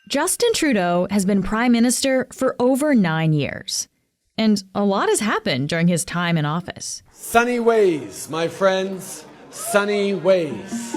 Justin Trudeau has been Prime Minister for over 9 years. And a lot has happened during his time in office. Sunny ways, my friends, sunny ways.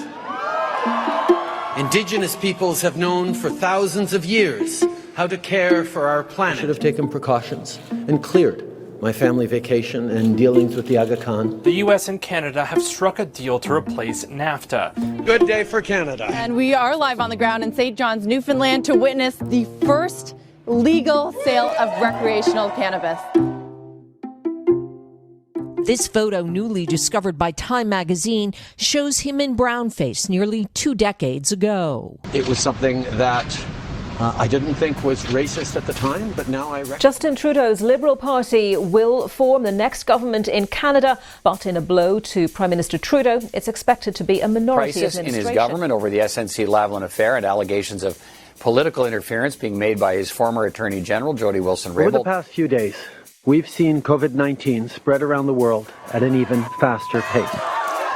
Indigenous peoples have known for thousands of years how to care for our planet. I should have taken precautions and cleared my family vacation and dealings with the Aga Khan. The U.S. and Canada have struck a deal to replace NAFTA. Good day for Canada. And we are live on the ground in St. John's, Newfoundland, to witness the first legal sale of recreational cannabis. This photo, newly discovered by Time magazine, shows him in brownface nearly 2 decades ago. It was something that I didn't think was racist at the time, but now I recognize. Justin Trudeau's Liberal Party will form the next government in Canada, but in a blow to Prime Minister Trudeau, it's expected to be a minority crisis administration. in his government over the SNC-Lavalin affair and allegations of political interference being made by his former Attorney General, Jody Wilson-Raybould. Over the past few days, we've seen COVID-19 spread around the world at an even faster pace.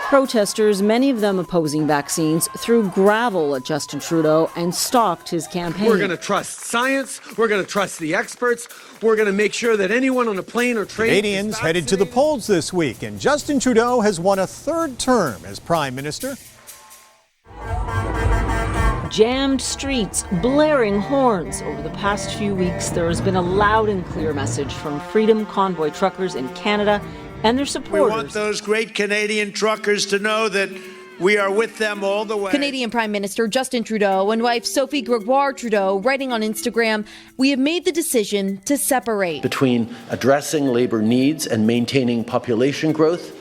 Protesters, many of them opposing vaccines, threw gravel at Justin Trudeau and stalked his campaign. We're going to trust science. We're going to trust the experts. We're going to make sure that anyone on a plane or train... Canadians headed to the polls this week, and Justin Trudeau has won a third term as Prime Minister. Jammed streets, blaring horns. Over the past few weeks, there has been a loud and clear message from Freedom Convoy truckers in Canada and their supporters. We want those great Canadian truckers to know that we are with them all the way. Canadian Prime Minister Justin Trudeau and wife Sophie Gregoire Trudeau writing on Instagram, "We have made the decision to separate." Between addressing labor needs and maintaining population growth,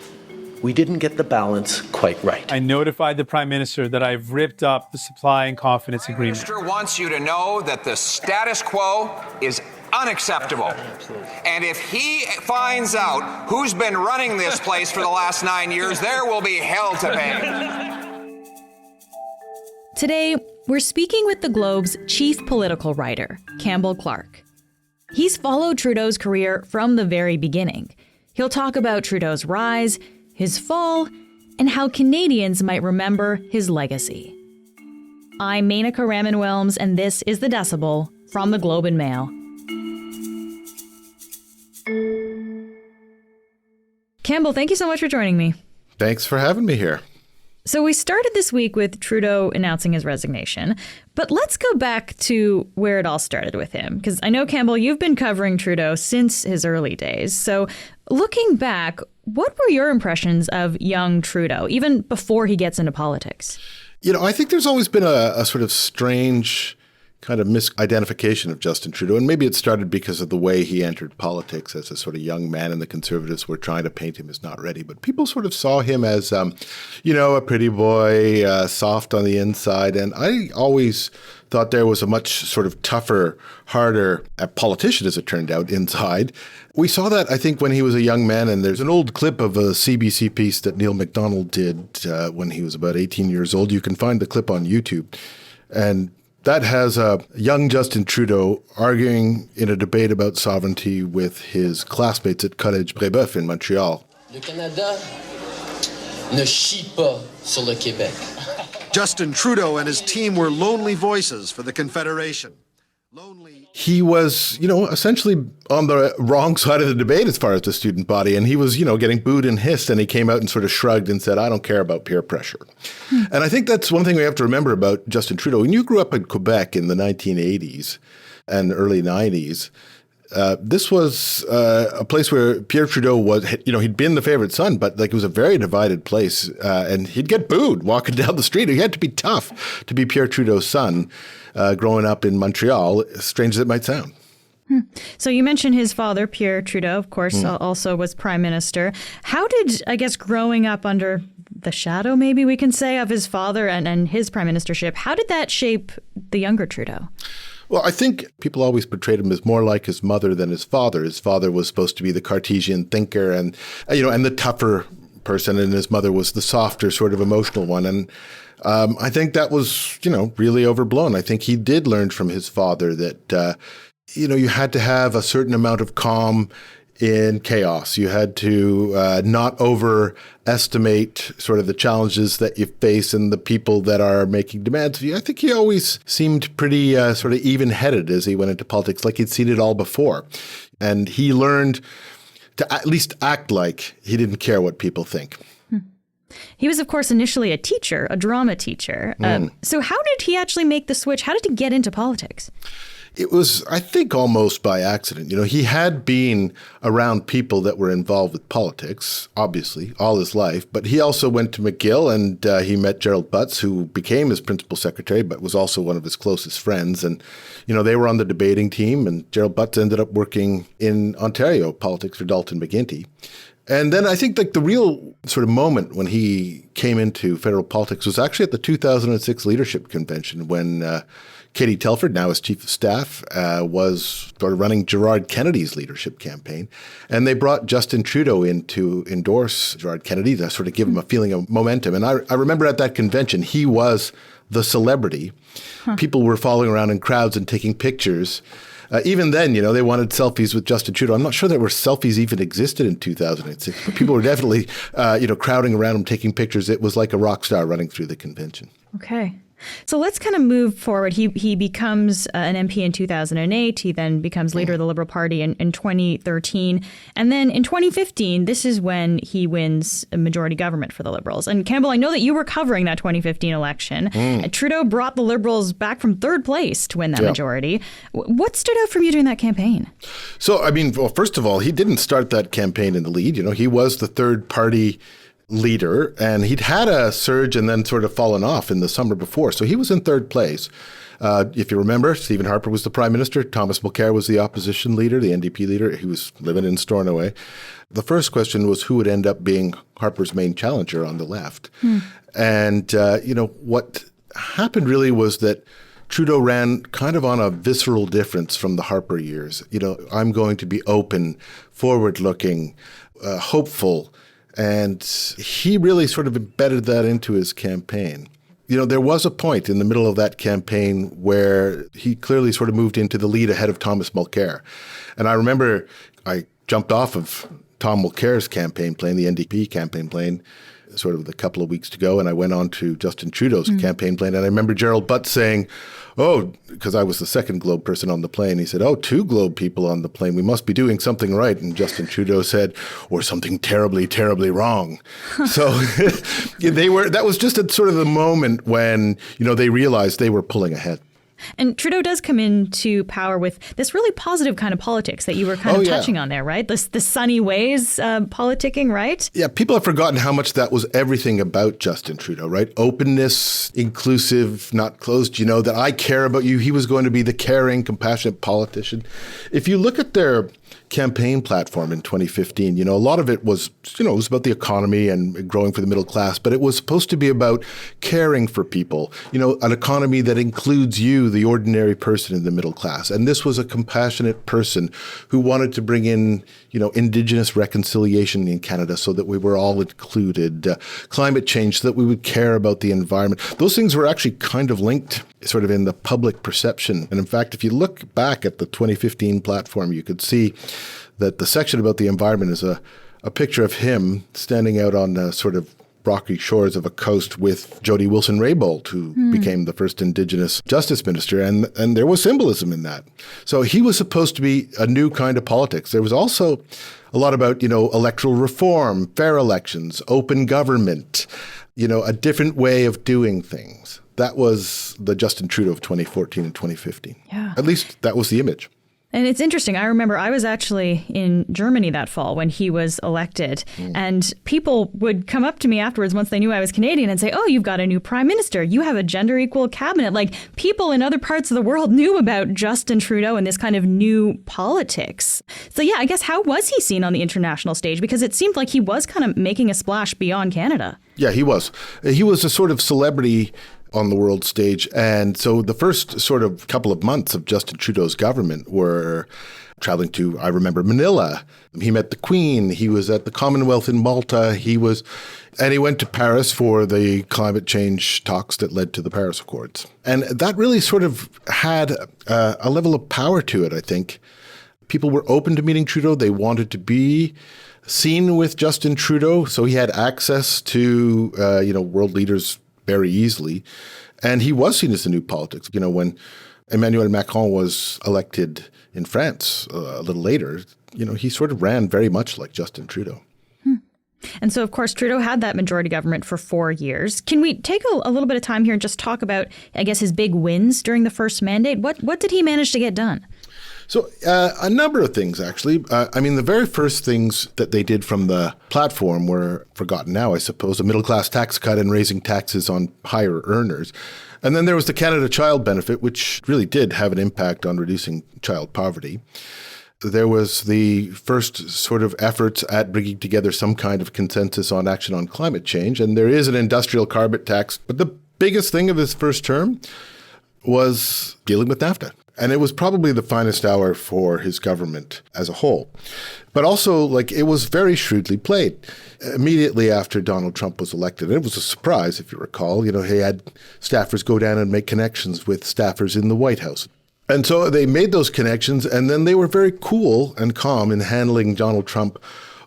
we didn't get the balance quite right. I notified the Prime Minister that I've ripped up the supply and confidence agreement. The Minister wants you to know that the status quo is unacceptable. And if he finds out who's been running this place for the last 9 years, there will be hell to pay. Today, we're speaking with the Globe's chief political writer, Campbell Clark. He's followed Trudeau's career from the very beginning. He'll talk about Trudeau's rise, his fall, and how Canadians might remember his legacy. I'm Menaka Raman-Wilms, and this is The Decibel from the Globe and Mail. Campbell, thank you so much for joining me. Thanks for having me here. So we started this week with Trudeau announcing his resignation, but let's go back to where it all started with him. Because I know, Campbell, you've been covering Trudeau since his early days. So looking back, what were your impressions of young Trudeau, even before he gets into politics? You know, I think there's always been a sort of strange kind of misidentification of Justin Trudeau. And maybe it started because of the way he entered politics as a sort of young man, and the Conservatives were trying to paint him as not ready. But people sort of saw him as, a pretty boy, soft on the inside. And I always thought there was a much sort of tougher, harder politician, as it turned out, inside. We saw that, I think, when he was a young man. And there's an old clip of a CBC piece that Neil MacDonald did when he was about 18 years old. You can find the clip on YouTube. And that has a young Justin Trudeau arguing in a debate about sovereignty with his classmates at Collège Brébeuf in Montreal. Le Canada ne chie pas sur le Québec. Justin Trudeau and his team were lonely voices for the Confederation. He was, essentially on the wrong side of the debate as far as the student body. And he was, getting booed and hissed. And he came out and sort of shrugged and said, I don't care about peer pressure. And I think that's one thing we have to remember about Justin Trudeau. When you grew up in Quebec in the 1980s and early 90s, this was a place where Pierre Trudeau was, he'd been the favorite son, but it was a very divided place. And he'd get booed walking down the street. He had to be tough to be Pierre Trudeau's son. Growing up in Montreal, strange as it might sound. So you mentioned his father, Pierre Trudeau, of course, also was prime minister. How did, growing up under the shadow, maybe we can say, of his father and his prime ministership, how did that shape the younger Trudeau? Well, I think people always portrayed him as more like his mother than his father. His father was supposed to be the Cartesian thinker and the tougher person, and his mother was the softer, sort of emotional one. And I think that was, really overblown. I think he did learn from his father that, you had to have a certain amount of calm in chaos. You had to not overestimate sort of the challenges that you face and the people that are making demands of you. I think he always seemed pretty sort of even-headed as he went into politics, like he'd seen it all before. And he learned to at least act like he didn't care what people think. He was, of course, initially a teacher, a drama teacher. So how did he actually make the switch? How did he get into politics? It was, I think, almost by accident. You know, he had been around people that were involved with politics, obviously, all his life. But he also went to McGill and he met Gerald Butts, who became his principal secretary, but was also one of his closest friends. And, you know, they were on the debating team, and Gerald Butts ended up working in Ontario politics for Dalton McGuinty. And then I think like the real sort of moment when he came into federal politics was actually at the 2006 leadership convention when Katie Telford, now as chief of staff, was sort of running Gerard Kennedy's leadership campaign. And they brought Justin Trudeau in to endorse Gerard Kennedy to sort of give him a feeling of momentum. And I remember at that convention, he was the celebrity. People were following around in crowds and taking pictures. Even then, you know, they wanted selfies with Justin Trudeau. I'm not sure that where selfies even existed in 2006, but people were definitely, crowding around him, taking pictures. It was like a rock star running through the convention. Okay. So let's kind of move forward. He becomes an MP in 2008. He then becomes leader of the Liberal Party in 2013. And then in 2015, this is when he wins a majority government for the Liberals. And Campbell, I know that you were covering that 2015 election. Trudeau brought the Liberals back from third place to win that majority. What stood out from you during that campaign? So, I mean, well, first of all, he didn't start that campaign in the lead. You know, he was the third party leader, and he'd had a surge and then sort of fallen off in the summer before. So he was in third place. If you remember, Stephen Harper was the prime minister. Thomas Mulcair was the opposition leader, the NDP leader. He was living in Stornoway. The first question was who would end up being Harper's main challenger on the left. And, what happened really was that Trudeau ran kind of on a visceral difference from the Harper years. You know, I'm going to be open, forward-looking, hopeful. And he really sort of embedded that into his campaign. You know, there was a point in the middle of that campaign where he clearly sort of moved into the lead ahead of Thomas Mulcair. And I remember I jumped off of Tom Mulcair's campaign plane, the NDP campaign plane, sort of a couple of weeks to go, and I went on to Justin Trudeau's campaign plane. And I remember Gerald Butts saying, because I was the second Globe person on the plane, he said, 2 Globe people on the plane, we must be doing something right. And Justin Trudeau said, or something terribly, terribly wrong. So that was just at sort of the moment when, they realized they were pulling ahead. And Trudeau does come into power with this really positive kind of politics that you were kind of touching on there, right? The sunny ways politicking, right? Yeah, people have forgotten how much that was everything about Justin Trudeau, right? Openness, inclusive, not closed, that I care about you. He was going to be the caring, compassionate politician. If you look at their campaign platform in 2015, a lot of it was, it was about the economy and growing for the middle class, but it was supposed to be about caring for people, an economy that includes you, the ordinary person in the middle class. And this was a compassionate person who wanted to bring in, Indigenous reconciliation in Canada so that we were all included, climate change, so that we would care about the environment. Those things were actually kind of linked sort of in the public perception. And in fact, if you look back at the 2015 platform, you could see that the section about the environment is a picture of him standing out on the sort of rocky shores of a coast with Jody Wilson-Raybould, who became the first Indigenous justice minister. And there was symbolism in that. So he was supposed to be a new kind of politics. There was also a lot about, electoral reform, fair elections, open government, a different way of doing things. That was the Justin Trudeau of 2014 and 2015. Yeah. At least that was the image. And it's interesting. I remember I was actually in Germany that fall when he was elected. And people would come up to me afterwards once they knew I was Canadian and say, oh, you've got a new prime minister. You have a gender equal cabinet. Like people in other parts of the world knew about Justin Trudeau and this kind of new politics. So, yeah, I guess how was he seen on the international stage? Because it seemed like he was kind of making a splash beyond Canada. Yeah, he was. He was a sort of celebrity on the world stage. And so the first sort of couple of months of Justin Trudeau's government were traveling to, I remember, Manila. He met the Queen. He was at the Commonwealth in Malta. He went to Paris for the climate change talks that led to the Paris Accords. And that really sort of had a level of power to it, I think. people were open to meeting Trudeau. They wanted to be seen with Justin Trudeau, so he had access to, world leaders very easily. And he was seen as the new politics. When Emmanuel Macron was elected in France a little later, he sort of ran very much like Justin Trudeau. And so, of course, Trudeau had that majority government for 4 years. Can we take a little bit of time here and just talk about, I guess, his big wins during the first mandate? What did he manage to get done? So a number of things, actually. The very first things that they did from the platform were forgotten now, I suppose, a middle-class tax cut and raising taxes on higher earners. And then there was the Canada Child Benefit, which really did have an impact on reducing child poverty. There was the first sort of efforts at bringing together some kind of consensus on action on climate change. And there is an industrial carbon tax. But the biggest thing of his first term was dealing with NAFTA. And it was probably the finest hour for his government as a whole. But also, it was very shrewdly played. Immediately after Donald Trump was elected, and it was a surprise, if you recall, he had staffers go down and make connections with staffers in the White House. And so they made those connections, and then they were very cool and calm in handling Donald Trump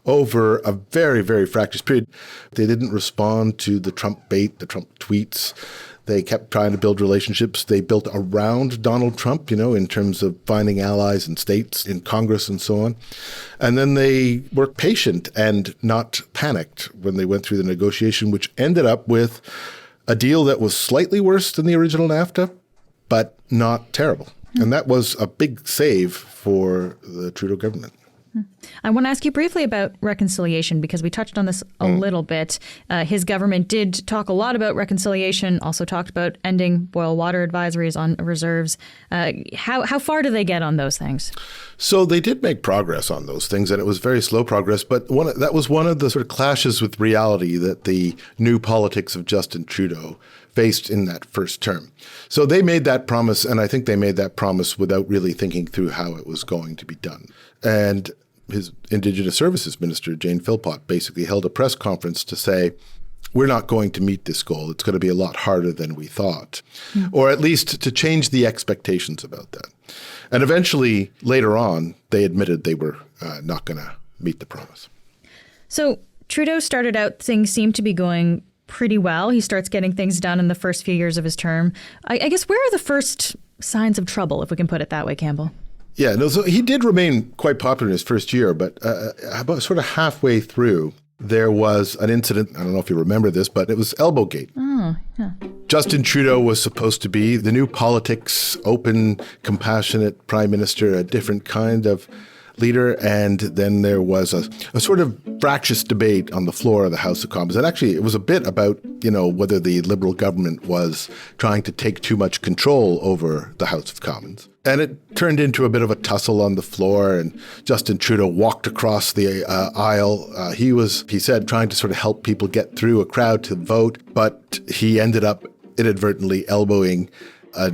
over a very, very fractious period. They didn't respond to the Trump bait, the Trump tweets. They kept trying to build relationships. They built around Donald Trump, in terms of finding allies in states, in Congress, and so on. And then they were patient and not panicked when they went through the negotiation, which ended up with a deal that was slightly worse than the original NAFTA, but not terrible. And that was a big save for the Trudeau government. I want to ask you briefly about reconciliation, because we touched on this a little bit. His government did talk a lot about reconciliation, also talked about ending boil water advisories on reserves. How far do they get on those things? So they did make progress on those things, and it was very slow progress. But that was one of the sort of clashes with reality that the new politics of Justin Trudeau faced in that first term. So they made that promise, and I think they made that promise without really thinking through how it was going to be done. And his Indigenous Services Minister, Jane Philpott, basically held a press conference to say, we're not going to meet this goal. It's going to be a lot harder than we thought, or at least to change the expectations about that. And eventually, later on, they admitted they were not going to meet the promise. So Trudeau started out, things seemed to be going pretty well. He starts getting things done in the first few years of his term. I guess, where are the first signs of trouble, if we can put it that way, Campbell? Yeah, no, so he did remain quite popular in his first year, but about sort of halfway through, there was an incident. I don't know if you remember this, but it was Elbowgate. Oh, yeah. Justin Trudeau was supposed to be the new politics, open, compassionate prime minister, a different kind of leader. And then there was a sort of fractious debate on the floor of the House of Commons. And actually, it was a bit about, whether the Liberal government was trying to take too much control over the House of Commons. And it turned into a bit of a tussle on the floor, and Justin Trudeau walked across the aisle. He said, trying to sort of help people get through a crowd to vote, but he ended up inadvertently elbowing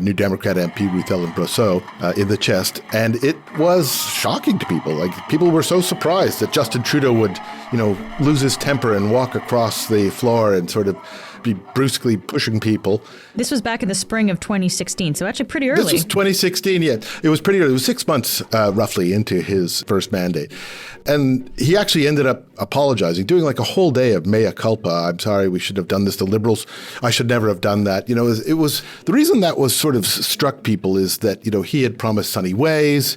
New Democrat MP Ruth Ellen Brosseau in the chest. And it was shocking to people. People were so surprised that Justin Trudeau would, lose his temper and walk across the floor and sort of be brusquely pushing people. This was back in the spring of 2016, so actually pretty early. This was 2016, yeah. It was pretty early. It was 6 months roughly into his first mandate. And he actually ended up apologizing, doing a whole day of mea culpa. I'm sorry, we should have done this. The Liberals, I should never have done that. It was the reason that was sort of struck people is that, he had promised sunny ways,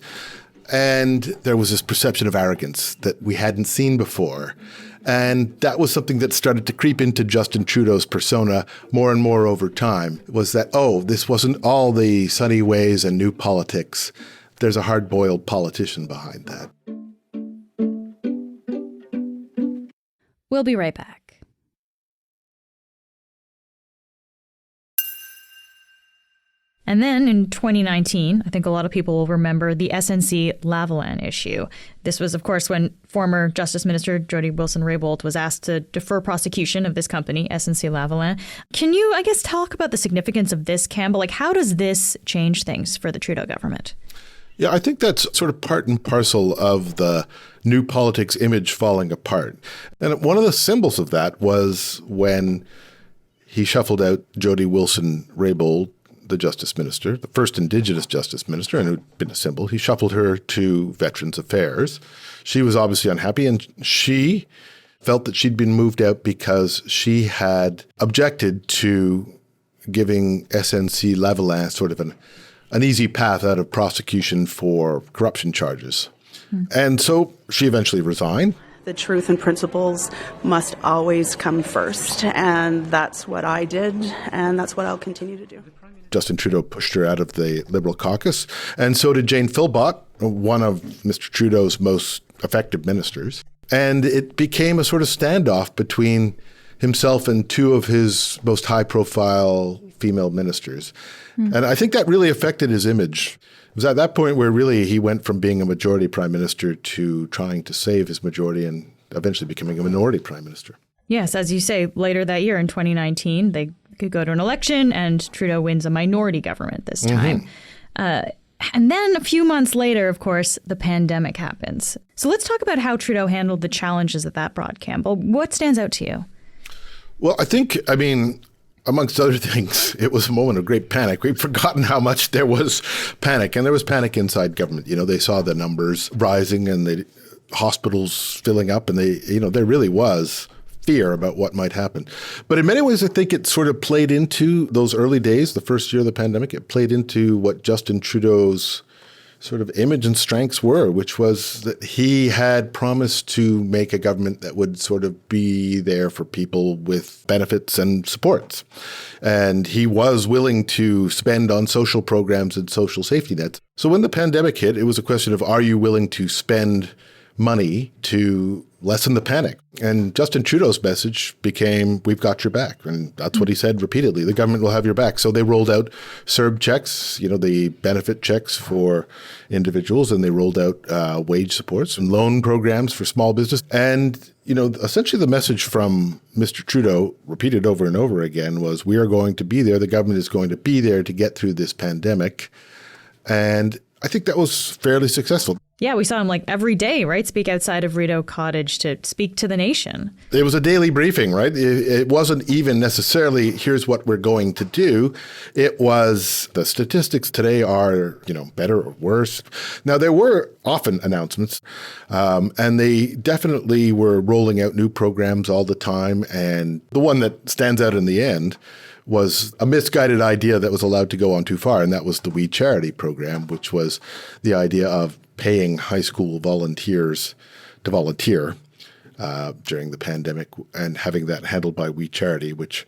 and there was this perception of arrogance that we hadn't seen before. And that was something that started to creep into Justin Trudeau's persona more and more over time, was that, this wasn't all the sunny ways and new politics. There's a hard-boiled politician behind that. We'll be right back. And then in 2019, I think a lot of people will remember the SNC-Lavalin issue. This was, of course, when former Justice Minister Jody Wilson-Raybould was asked to defer prosecution of this company, SNC-Lavalin. Can you, talk about the significance of this, Campbell? How does this change things for the Trudeau government? Yeah, I think that's sort of part and parcel of the new politics image falling apart. And one of the symbols of that was when he shuffled out Jody Wilson-Raybould, the Justice Minister, the first Indigenous Justice Minister, and who'd been a symbol. He shuffled her to Veterans Affairs. She was obviously unhappy, and she felt that she'd been moved out because she had objected to giving SNC Lavalin sort of an easy path out of prosecution for corruption charges. And so she eventually resigned. The truth and principles must always come first, and that's what I did, and that's what I'll continue to do. Justin Trudeau pushed her out of the Liberal caucus, and so did Jane Philpott, one of Mr. Trudeau's most effective ministers. And it became a sort of standoff between himself and two of his most high-profile female ministers. And I think that really affected his image. It was at that point where really he went from being a majority prime minister to trying to save his majority and eventually becoming a minority prime minister. Yes, as you say, later that year in 2019, they could go to an election and Trudeau wins a minority government this time. And then a few months later, of course, the pandemic happens. So let's talk about how Trudeau handled the challenges that brought, Campbell. What stands out to you? Well, I mean, amongst other things, it was a moment of great panic. We've forgotten how much there was panic, and there was panic inside government. You know, they saw the numbers rising and the hospitals filling up, and there really was fear about what might happen. But in many ways, I think it sort of played into those early days, the first year of the pandemic. It played into what Justin Trudeau's sort of image and strengths were, which was that he had promised to make a government that would sort of be there for people with benefits and supports. And he was willing to spend on social programs and social safety nets. So when the pandemic hit, it was a question of, are you willing to spend money to lessen the panic? And Justin Trudeau's message became, we've got your back. And that's what he said repeatedly. The government will have your back. So they rolled out CERB checks, the benefit checks for individuals, and they rolled out wage supports and loan programs for small business. And, essentially the message from Mr. Trudeau, repeated over and over again, was we are going to be there. The government is going to be there to get through this pandemic. And I think that was fairly successful. Yeah, we saw him every day, right? Speak outside of Rideau Cottage to speak to the nation. It was a daily briefing, right? It wasn't even necessarily, here's what we're going to do. It was, the statistics today are, better or worse. Now, there were often announcements, and they definitely were rolling out new programs all the time. And the one that stands out in the end was a misguided idea that was allowed to go on too far, and that was the We Charity program, which was the idea of paying high school volunteers to volunteer during the pandemic and having that handled by We Charity, which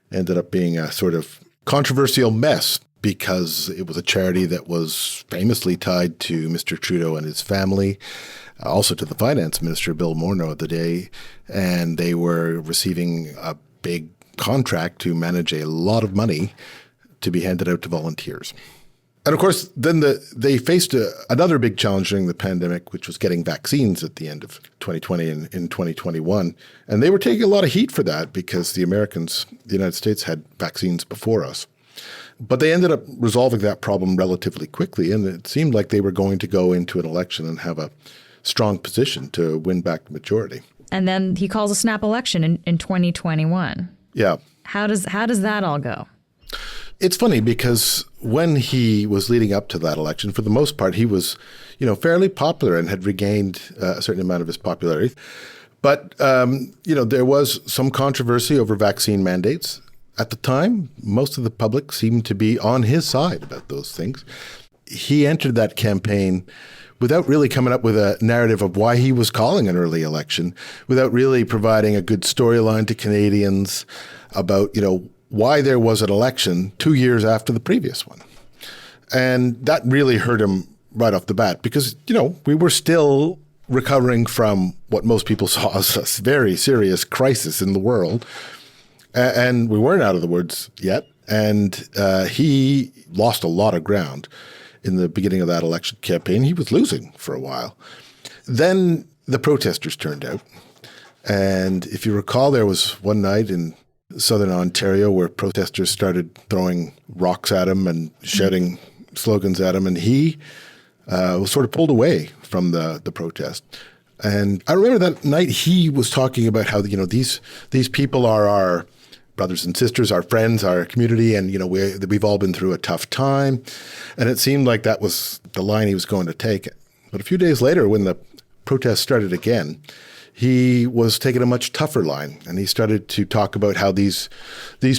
ended up being a sort of controversial mess because it was a charity that was famously tied to Mr. Trudeau and his family, also to the finance minister, Bill Morneau, of the day, and they were receiving a big contract to manage a lot of money to be handed out to volunteers. And of course, then they faced another big challenge during the pandemic, which was getting vaccines at the end of 2020 and in 2021. And they were taking a lot of heat for that because the United States had vaccines before us. But they ended up resolving that problem relatively quickly. And it seemed like they were going to go into an election and have a strong position to win back the majority. And then he calls a snap election in 2021. Yeah. How does that all go? It's funny because when he was leading up to that election, for the most part, he was, fairly popular and had regained a certain amount of his popularity. But, there was some controversy over vaccine mandates. At the time, most of the public seemed to be on his side about those things. He entered that campaign without really coming up with a narrative of why he was calling an early election, without really providing a good storyline to Canadians about, why there was an election 2 years after the previous one. And that really hurt him right off the bat because, we were still recovering from what most people saw as a very serious crisis in the world. And we weren't out of the woods yet. And he lost a lot of ground in the beginning of that election campaign. He was losing for a while. Then the protesters turned out. And if you recall, there was one night in southern Ontario where protesters started throwing rocks at him and shouting slogans at him. And he was sort of pulled away from the protest. And I remember that night he was talking about how, these people are our brothers and sisters, our friends, our community, and, we've all been through a tough time. And it seemed like that was the line he was going to take. But a few days later, when the protests started again, he was taking a much tougher line, and he started to talk about how these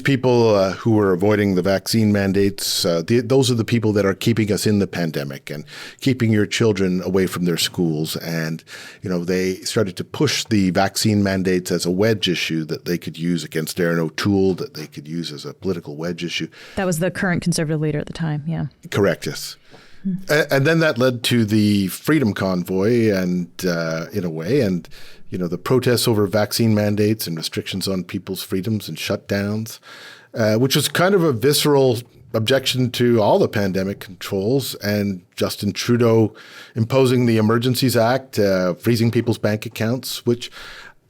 people who were avoiding the vaccine mandates, those are the people that are keeping us in the pandemic and keeping your children away from their schools. And, they started to push the vaccine mandates as a wedge issue that they could use against Erin O'Toole, that they could use as a political wedge issue. That was the current Conservative leader at the time, yeah. Correct, yes. And then that led to the Freedom Convoy and, in a way, and, the protests over vaccine mandates and restrictions on people's freedoms and shutdowns, which was kind of a visceral objection to all the pandemic controls, and Justin Trudeau imposing the Emergencies Act, freezing people's bank accounts, which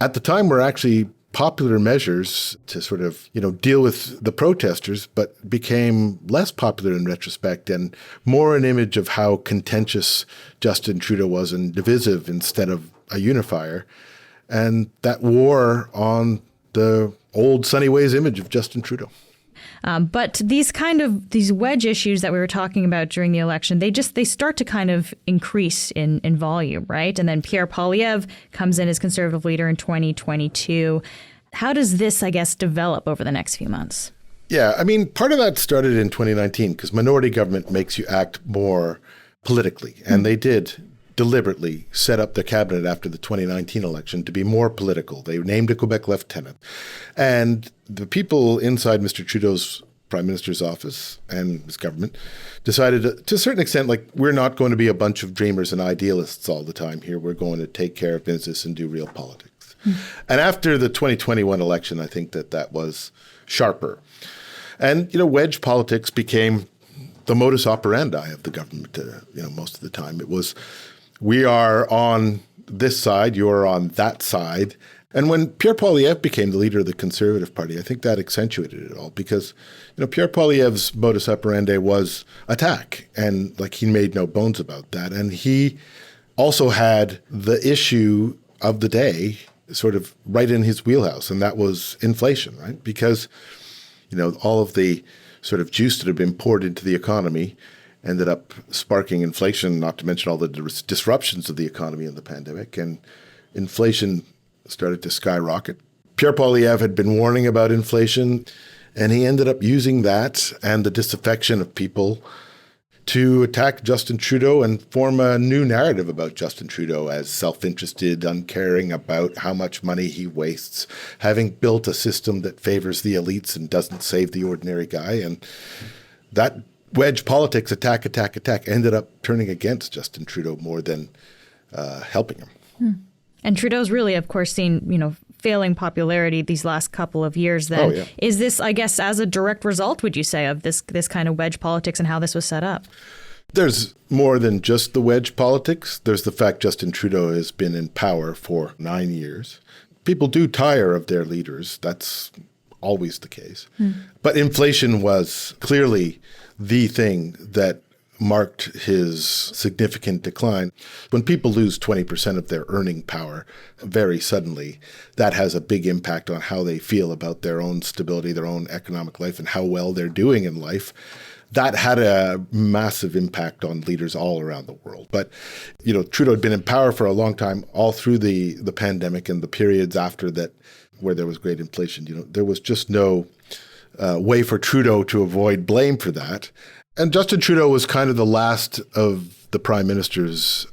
at the time were actually popular measures to sort of, deal with the protesters, but became less popular in retrospect and more an image of how contentious Justin Trudeau was and divisive instead of a unifier. And that wore on the old sunny ways image of Justin Trudeau. But these wedge issues that we were talking about during the election, they start to kind of increase in volume, right? And then Pierre Poilievre comes in as Conservative leader in 2022. How does this, I guess, develop over the next few months? Yeah, I mean, part of that started in 2019 because minority government makes you act more politically. And they did deliberately set up the cabinet after the 2019 election to be more political. They named a Quebec lieutenant. And the people inside Mr. Trudeau's Prime Minister's office and his government decided to a certain extent, we're not going to be a bunch of dreamers and idealists all the time here. We're going to take care of business and do real politics. And after the 2021 election, I think that was sharper. And, wedge politics became the modus operandi of the government, most of the time. It was, we are on this side, you're on that side. And when Pierre Poilievre became the leader of the Conservative Party, I think that accentuated it all because, Pierre Poilievre's modus operandi was attack. And he made no bones about that. And he also had the issue of the day sort of right in his wheelhouse, and that was inflation, right? Because, all of the sort of juice that had been poured into the economy ended up sparking inflation, not to mention all the disruptions of the economy in the pandemic, and inflation started to skyrocket. Pierre Poilievre had been warning about inflation, and he ended up using that and the disaffection of people to attack Justin Trudeau and form a new narrative about Justin Trudeau as self-interested, uncaring about how much money he wastes, having built a system that favors the elites and doesn't save the ordinary guy. And that wedge politics, attack, ended up turning against Justin Trudeau more than helping him. And Trudeau's really, of course, seen, failing popularity these last couple of years then. Oh, yeah. Is this, I guess, as a direct result, would you say, of this kind of wedge politics and how this was set up? There's more than just the wedge politics. There's the fact Justin Trudeau has been in power for 9 years. People do tire of their leaders. That's always the case. But inflation was clearly the thing that marked his significant decline. When people lose 20% of their earning power very suddenly, that has a big impact on how they feel about their own stability, their own economic life, and how well they're doing in life. That had a massive impact on leaders all around the world. But, Trudeau had been in power for a long time, all through the pandemic and the periods after that where there was great inflation. There was just no way for Trudeau to avoid blame for that. And Justin Trudeau was kind of the last of the prime ministers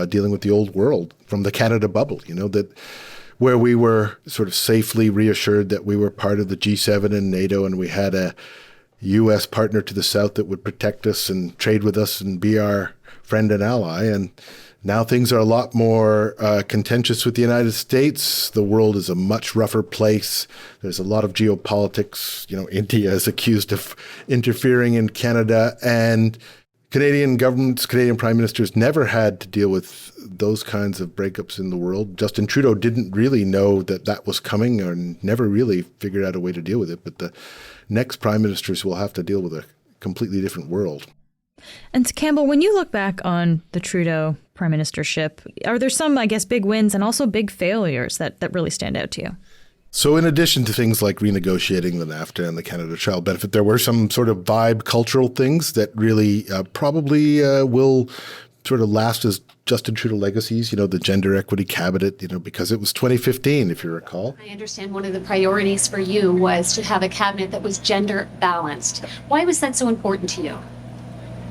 dealing with the old world from the Canada bubble, that where we were sort of safely reassured that we were part of the G7 and NATO, and we had a U.S. partner to the south that would protect us and trade with us and be our friend and ally. And now things are a lot more contentious with the United States. The world is a much rougher place. There's a lot of geopolitics. India is accused of interfering in Canada. And Canadian governments, Canadian prime ministers never had to deal with those kinds of breakups in the world. Justin Trudeau didn't really know that was coming or never really figured out a way to deal with it. But the next prime ministers will have to deal with a completely different world. And Campbell, when you look back on the Trudeau prime ministership, are there some, I guess, big wins and also big failures that really stand out to you? So in addition to things like renegotiating the NAFTA and the Canada Child Benefit, there were some sort of vibe cultural things that really probably will sort of last as Justin Trudeau legacies, the gender equity cabinet, because it was 2015, if you recall. I understand one of the priorities for you was to have a cabinet that was gender balanced. Why was that so important to you?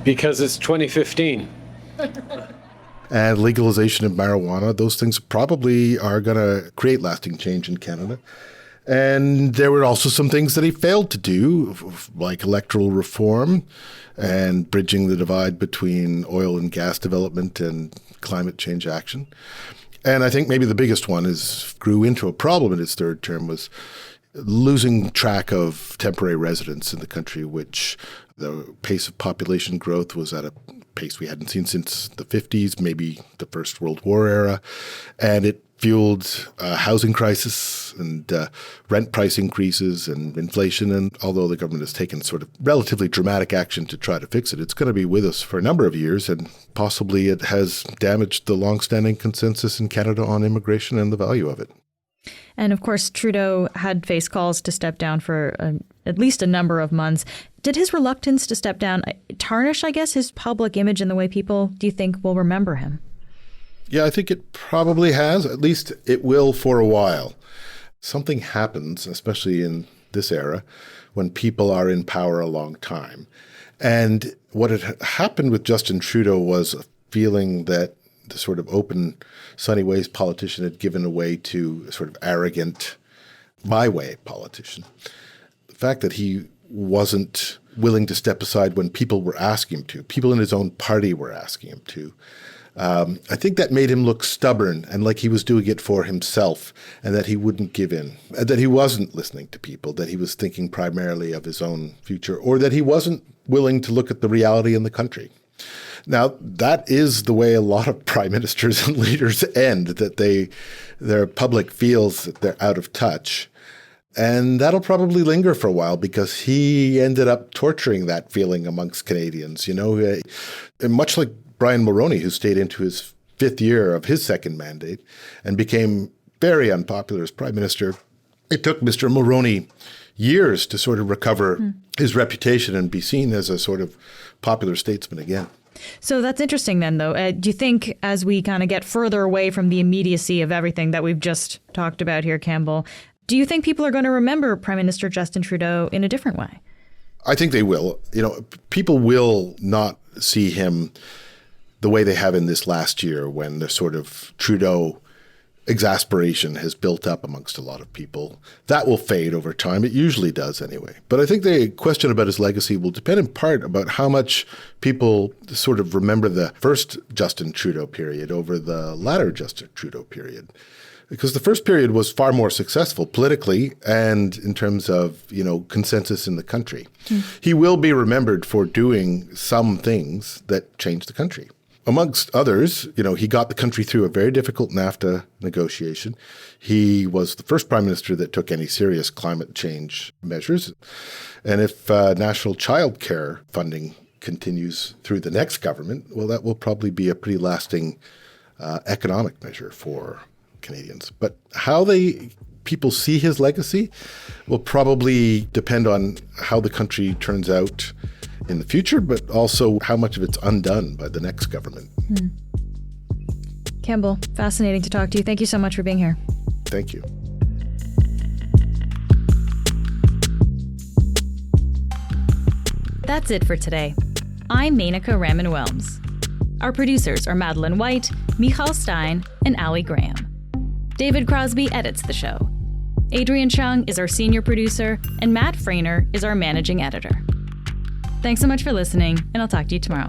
Because it's 2015. And legalization of marijuana, those things probably are going to create lasting change in Canada. And there were also some things that he failed to do, like electoral reform and bridging the divide between oil and gas development and climate change action. And I think maybe the biggest one grew into a problem in his third term was losing track of temporary residents in the country, which the pace of population growth was at a pace we hadn't seen since the 50s, maybe the First World War era. And it fueled a housing crisis and rent price increases and inflation. And although the government has taken sort of relatively dramatic action to try to fix it, it's going to be with us for a number of years. And possibly it has damaged the longstanding consensus in Canada on immigration and the value of it. And of course, Trudeau had faced calls to step down for at least a number of months. Did his reluctance to step down tarnish, I guess, his public image and the way people, do you think, will remember him? Yeah, I think it probably has. At least it will for a while. Something happens, especially in this era, when people are in power a long time. And what had happened with Justin Trudeau was a feeling that the sort of open, sunny ways politician had given way to a sort of arrogant, my way politician. The fact that he wasn't willing to step aside when people were asking him to, people in his own party were asking him to, I think that made him look stubborn and like he was doing it for himself and that he wouldn't give in, that he wasn't listening to people, that he was thinking primarily of his own future, or that he wasn't willing to look at the reality in the country. Now, that is the way a lot of prime ministers and leaders end, that their public feels that they're out of touch. And that'll probably linger for a while because he ended up torturing that feeling amongst Canadians, and much like Brian Mulroney, who stayed into his fifth year of his second mandate and became very unpopular as prime minister. It took Mr. Mulroney years to sort of recover his reputation and be seen as a sort of popular statesman again. So that's interesting then, though. Do you think as we kind of get further away from the immediacy of everything that we've just talked about here, Campbell, do you think people are going to remember Prime Minister Justin Trudeau in a different way? I think they will. People will not see him the way they have in this last year when the sort of Trudeau exasperation has built up amongst a lot of people. That will fade over time. It usually does anyway. But I think the question about his legacy will depend in part about how much people sort of remember the first Justin Trudeau period over the latter Justin Trudeau period. Because the first period was far more successful politically and in terms of, consensus in the country. He will be remembered for doing some things that changed the country. Amongst others, he got the country through a very difficult NAFTA negotiation. He was the first prime minister that took any serious climate change measures. And if national child care funding continues through the next government, well, that will probably be a pretty lasting economic measure for Canadians. But how people see his legacy will probably depend on how the country turns out in the future, but also how much of it's undone by the next government. Campbell, fascinating to talk to you. Thank you so much for being here. Thank you. That's it for today. I'm Menaka Raman-Wilms. Our producers are Madeline White, Michal Stein, and Ali Graham. David Crosby edits the show. Adrian Chung is our senior producer, and Matt Frainer is our managing editor. Thanks so much for listening, and I'll talk to you tomorrow.